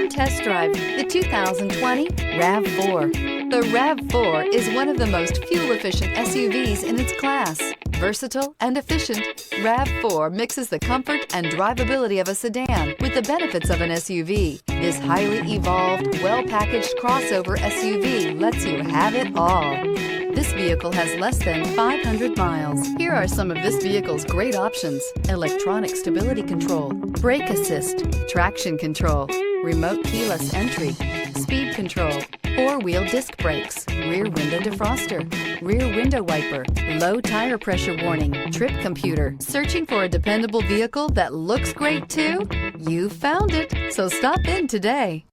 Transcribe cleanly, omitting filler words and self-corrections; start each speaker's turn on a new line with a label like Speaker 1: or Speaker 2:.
Speaker 1: test drive the 2020 RAV4. The RAV4 is one of the most fuel-efficient SUVs in its class. Versatile and efficient, RAV4 mixes the comfort and drivability of a sedan with the benefits of an SUV. This highly evolved, well-packaged crossover SUV lets you have it all. This vehicle has less than 500 miles. Here are some of this vehicle's great options: electronic stability control, brake assist, traction control, remote keyless entry, speed control, four-wheel disc brakes, rear window defroster, rear window wiper, low tire pressure warning, trip computer. Searching for a dependable vehicle that looks great too? You found it, so stop in today.